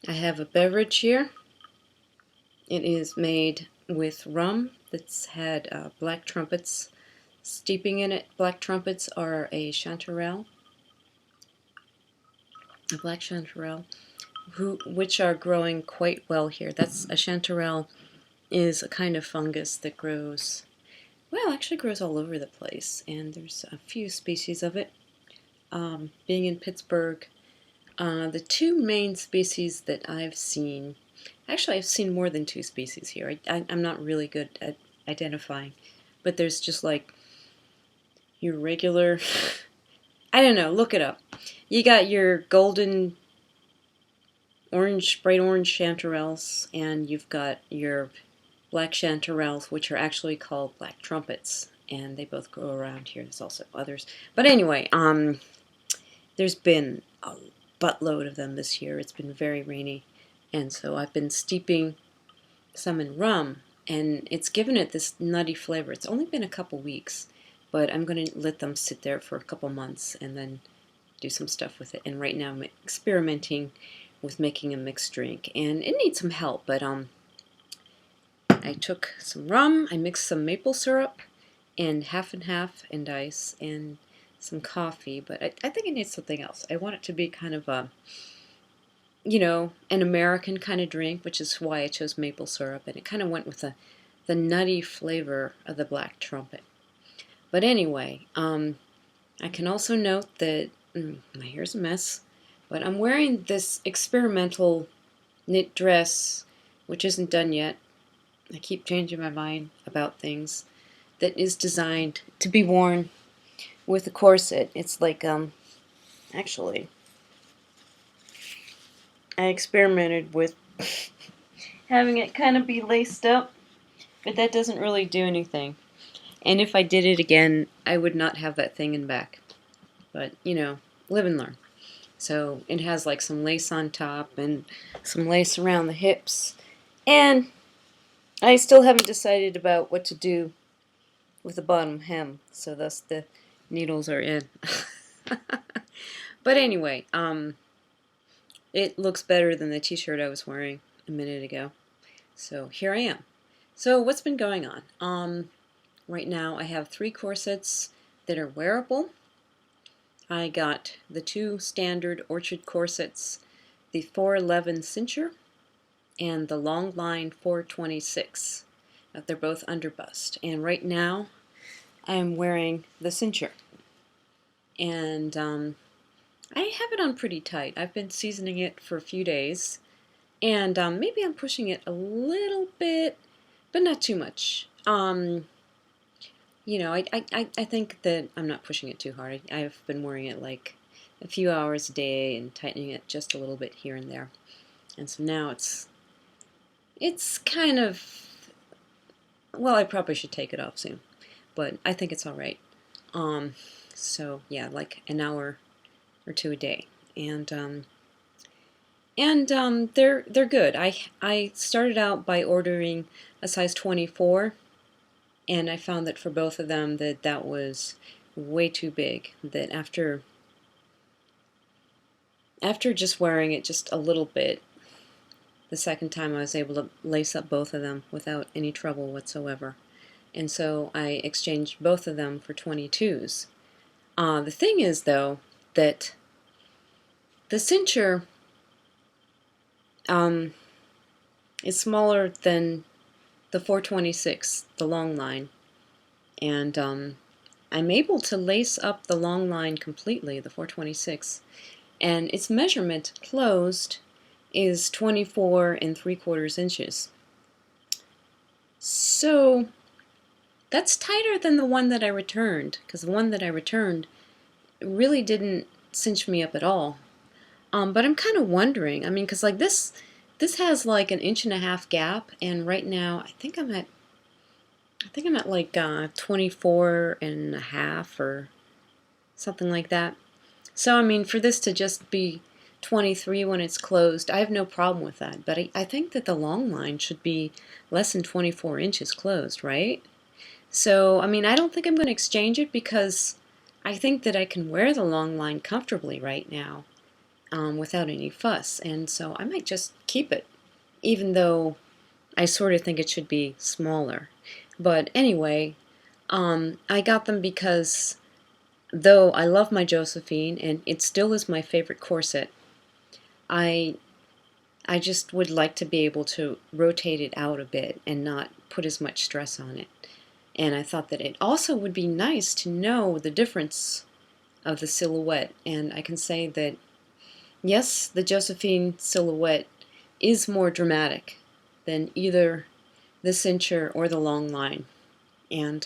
I have a beverage here. It is made with rum that's had black trumpets steeping in it. Black trumpets are a chanterelle, a black chanterelle, which are growing quite well here. That's a chanterelle is a kind of fungus that grows, well, actually grows all over the place, and there's a few species of it. Being in Pittsburgh, the two main species that I've seen, actually I've seen more than two species here. I'm not really good at identifying, but there's just like your regular, I don't know, look it up. You got your golden orange, bright orange chanterelles, and you've got your black chanterelles, which are actually called black trumpets, and they both grow around here. There's also others, but anyway, there's been a buttload of them this year. It's been very rainy, and so I've been steeping some in rum, and it's given it this nutty flavor. It's only been a couple weeks, but I'm going to let them sit there for a couple months and then do some stuff with it. And right now I'm experimenting with making a mixed drink, and it needs some help, but I took some rum, I mixed some maple syrup and half and ice, and some coffee, but I think it needs something else. I want it to be kind of a, an American kind of drink, which is why I chose maple syrup, and it kind of went with the nutty flavor of the black trumpet. But anyway, I can also note that my hair's a mess, but I'm wearing this experimental knit dress, which isn't done yet. I keep changing my mind about things, that is designed to be worn with a corset. It's like, actually, I experimented with having it kind of be laced up, but that doesn't really do anything. And if I did it again, I would not have that thing in back. But, live and learn. So it has like some lace on top and some lace around the hips. And I still haven't decided about what to do with the bottom hem, so thus the needles are in. But anyway, it looks better than the t-shirt I was wearing a minute ago. So here I am. So what's been going on? Right now I have 3 corsets that are wearable. I got the 2 standard Orchard corsets, the 411 cincher and the long line 426. They're both under bust. And right now I'm wearing the cincher. And I have it on pretty tight. I've been seasoning it for a few days. And maybe I'm pushing it a little bit, but not too much. I think that I'm not pushing it too hard. I've been wearing it like a few hours a day and tightening it just a little bit here and there. And so now it's kind of, well, I probably should take it off soon, but I think it's all right. So yeah, like an hour or 2 a day, and they're good. I started out by ordering a size 24. And I found that for both of them that was way too big. That after just wearing it just a little bit, the second time I was able to lace up both of them without any trouble whatsoever. And so I exchanged both of them for 22s. The thing is, though, that the cincher is smaller than the 426, the long line, and I'm able to lace up the long line completely, the 426, and its measurement closed is 24 3/4 inches. So that's tighter than the one that I returned, because the one that I returned really didn't cinch me up at all. But I'm kind of wondering, I mean, because like this has like an 1.5 inch gap, and right now I think I'm at like 24.5 or something like that. So I mean, for this to just be 23 when it's closed, I have no problem with that. But I think that the long line should be less than 24 inches closed, right? So I mean, I don't think I'm going to exchange it because I think that I can wear the long line comfortably right now. without any fuss, and so I might just keep it, even though I sort of think it should be smaller. But anyway, I got them because though I love my Josephine and it still is my favorite corset, I just would like to be able to rotate it out a bit and not put as much stress on it. And I thought that it also would be nice to know the difference of the silhouette. And I can say that, yes, the Josephine silhouette is more dramatic than either the cincher or the long line. And,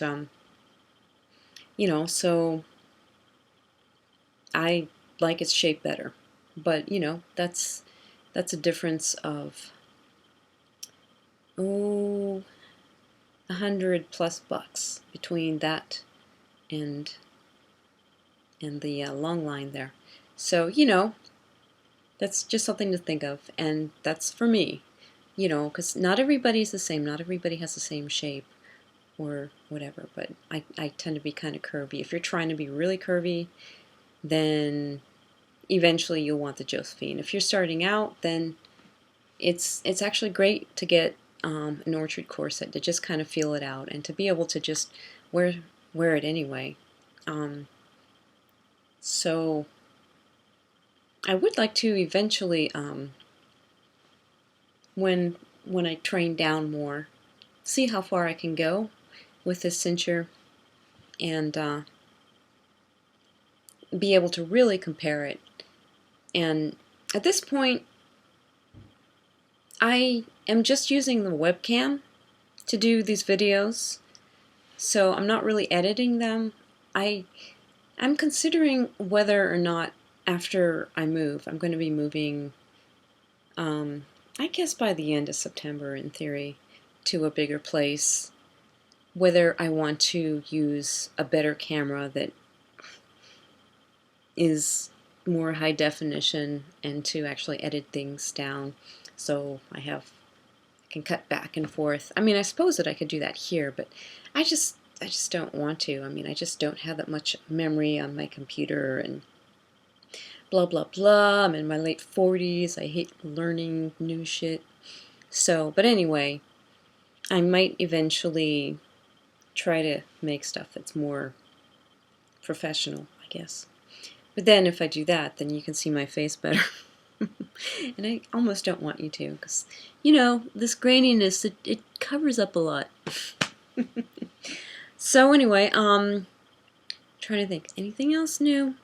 so I like its shape better. But, that's a difference of, $100+ between that and the long line there. So, that's just something to think of, and that's for me, because not everybody's the same, not everybody has the same shape or whatever, but I tend to be kind of curvy. If you're trying to be really curvy, then eventually you'll want the Josephine. If you're starting out, then it's actually great to get an Orchard Corset to just kind of feel it out and to be able to just wear it anyway. So I would like to eventually, when I train down more, see how far I can go with this cincher and be able to really compare it. And at this point, I am just using the webcam to do these videos, so I'm not really editing them. I'm considering whether or not after I move, I'm going to be moving, I guess by the end of September in theory, to a bigger place, whether I want to use a better camera that is more high definition and to actually edit things down so I can cut back and forth. I mean, I suppose that I could do that here, but I just don't want to. I mean, I just don't have that much memory on my computer and blah blah blah. I'm in my late 40s. I hate learning new shit. So, but anyway, I might eventually try to make stuff that's more professional, I guess. But then if I do that, then you can see my face better. And I almost don't want you to, because, this graininess, it covers up a lot. So anyway, trying to think, anything else new?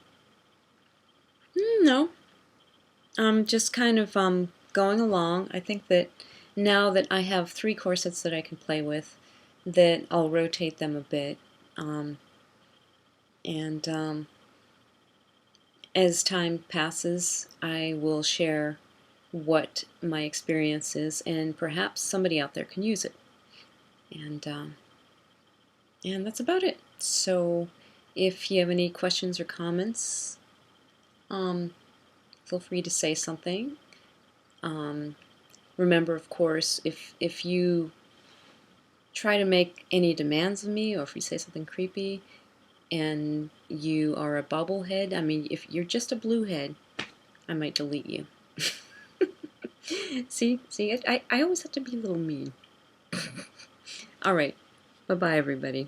No. I'm just kind of going along. I think that now that I have 3 corsets that I can play with, that I'll rotate them a bit. As time passes, I will share what my experience is, and perhaps somebody out there can use it. And that's about it. So if you have any questions or comments, feel free to say something. Remember, of course, if you try to make any demands of me, or if you say something creepy, and you are a bobblehead, I mean, if you're just a blue head, I might delete you. See, I always have to be a little mean. All right, bye-bye, everybody.